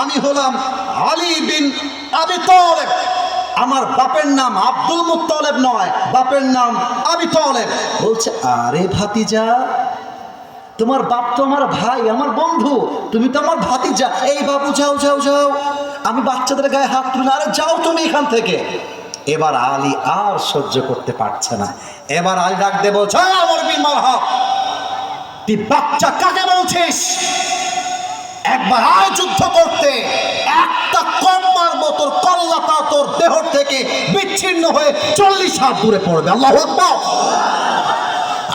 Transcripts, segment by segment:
আমি হলাম আলী বিন আবি তালেব, আমার বাপের নাম আব্দুল মুত্তালিব নয়, বাপের নাম আবি তালেব। বলছে আরে ভাতিজা, তোমার বাপ তো আমার ভাই, আমার বন্ধু, তুমি তো আমার ভাতিজা। এই বাবু যাও যাও যাও, আমি বাচ্চাদের গায়ে হাত তুলি না, আরে যাও তুমি এখান থেকে। এবার আলী আর সহ্য করতে পারছে না। এবার আলী ডাক দেব, আমর বিন মারহাব, তুই বাচ্চা কাকে বলছিস? একবার আয় যুদ্ধ করতে, একটা কম্মার মতো কল্লাটা তোর দেহ থেকে বিচ্ছিন্ন হয়ে 40 হাত দূরে পড়বে। আল্লাহু আকবার।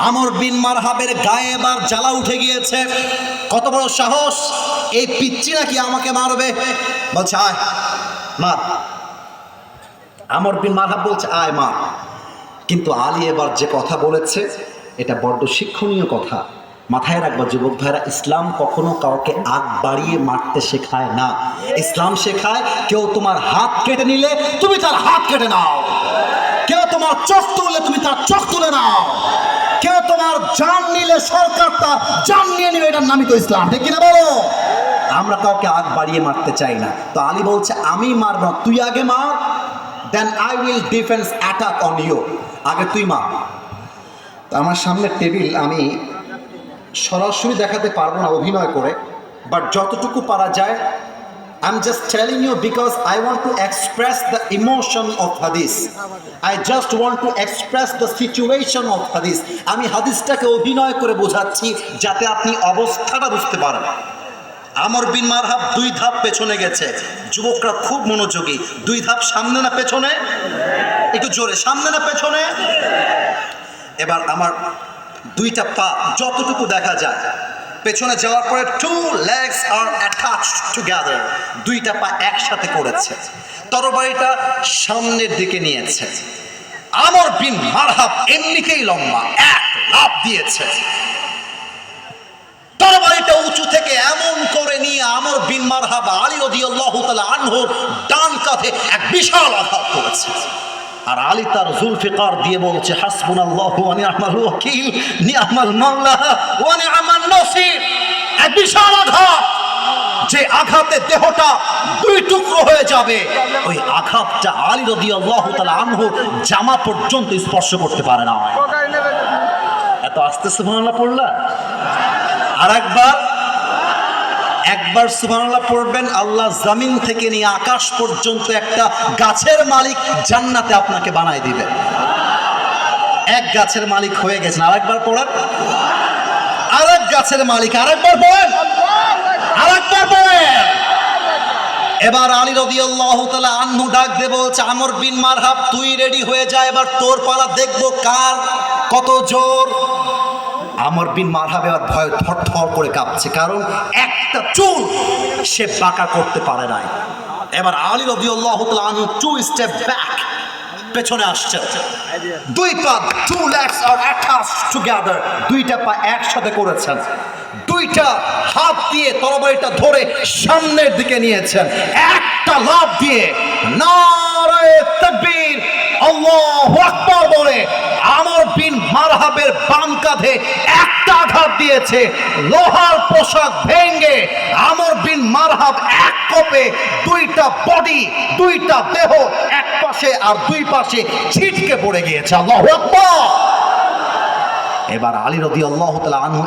আমর বিন মারহাবের গায়ে এবার জ্বালা উঠে গিয়েছে। কত বড় সাহস, এই পিচ্চি নাকি আমাকে মারবে? বলছে আয় মার। আমর বিন মারহাব বলছে আয় মার। কিন্তু আলী এবার যে কথা বলেছে এটা বড্ড শিক্ষণীয় কথা। মাথায় রাখবা যুবক ভাইরা, ইসলাম কখনো কাউকে আগ বাড়িয়ে মারতে শেখায় না। ইসলাম শেখায় কেউ তোমার হাত কেটে নিলে তুমি তার হাত কেটে নাও, কেউ তোমার চোখ তুললে তুমি তার চোখ তুলে নাও, কেউ তোমার জান নিলে সরকার তার জান নিয়ে নিবে। এটার নামই তো ইসলাম, ঠিক কিনা বলো? আমরা কাউকে আগ বাড়িয়ে মারতে চাই না। তো আলী বলছে আমি মারব না, তুই আগে মার, then I will defence attack on you. আগে তুই মার। আমার সামনে টেবিল, আমি সরাসরি দেখাতে পারবো না অভিনয় করে, বাট যতটুকু পারা যায় I'm just telling you because I want to express the emotion of hadith. I just want to express the situation of hadith. আমি হাদিসটাকে অভিনয় করে বোঝাচ্ছি যাতে আপনি অবস্থাটা বুঝতে পারেন। আমর বিন মারহাব 2 ধাপ পেছনে গেছে। যুবকরা খুব মনোযোগী। 2 ধাপ সামনে না পেছনে? একটু জোরে, সামনে না পেছনে? এবার আমার 2টা পা যতটুকু দেখা যায়, পেছনে যাওয়ার পরে 2 legs are attached together, 2টা পা একসাথে করেছে, তরবারিটা সামনের দিকে নিয়েছে। আমর বিন মারহাব এমনিতেই লম্বা, এক লাফ দিয়েছে, তরবারিটা উঁচু থেকে এমন করে নিয়ে আমর বিন মারহাব আলী রাদিয়াল্লাহু তাআলা আনহুর ডান কাঁধে এক বিশাল আঘাত করেছে। আর আলী তার জুলফিকার দিয়ে বলছে হাসবুনাল্লাহু ওয়া নি'মাল ওয়াকিল, নি'মাল মাওলা ওয়া নি'মান নাসির। এক বিশাল আঘাত, যে আঘাতে দেহটা 2 টুকরো হয়ে যাবে, ওই আঘাতটা আলী রাদিয়াল্লাহু তাআলা আনহু জামা পর্যন্ত স্পর্শ করতে পারে না। এত আস্তে সুবহানাল্লাহ পড়লা? আর একবার সুবহানাল্লাহ পড়বেন, আল্লাহ জমিন থেকে নিয়ে আকাশ পর্যন্ত একটা গাছের মালিক জান্নাতে আপনাকে বানায় দিবে। এক গাছের মালিক হয়ে গেছেন। আরেকবার পড়েন, আরেক গাছের মালিক, আরেকবার পড়েন, আরেকবার পড়েন। এবার আলী রাদিয়াল্লাহু তাআলা আনহু ডাক দেব, বলছে আমর বিন মারহাব তুই রেডি হয়ে যা, এবার তোর পালা, দেখবো কার কত জোর। আমর বিন মারহাব এবার ভয় থরথর করে কাঁপছে, কারণ একটা চুল সে বাঁকা করতে পারে নাই। এবার আলী রাদিয়াল্লাহু তাআলা আনহু 2 স্টেপ ব্যাক, পেছনে আসছে। 2 পা, 2 legs are attached together, 2টা পা একসাথে করেছেন, 2টা হাত দিয়ে তরবারিটা ধরে সামনের দিকে নিয়েছেন। একটা লাফ দিয়ে নারায়ে তাকবীর, আল্লাহু আকবার বলে আমর বিন মারহাবের বাম কাঁধে একটা আঘাত দিয়েছে। লোহার পোশাক ভেঙে আমর বিন মারহাব এক কোপে 2টা বডি, 2টা দেহ এক পাশে আর 2 পাশে ছিটকে পড়ে গিয়েছে। আল্লাহু আকবার। এবার আলী রাদিয়াল্লাহু তাআলা আনহু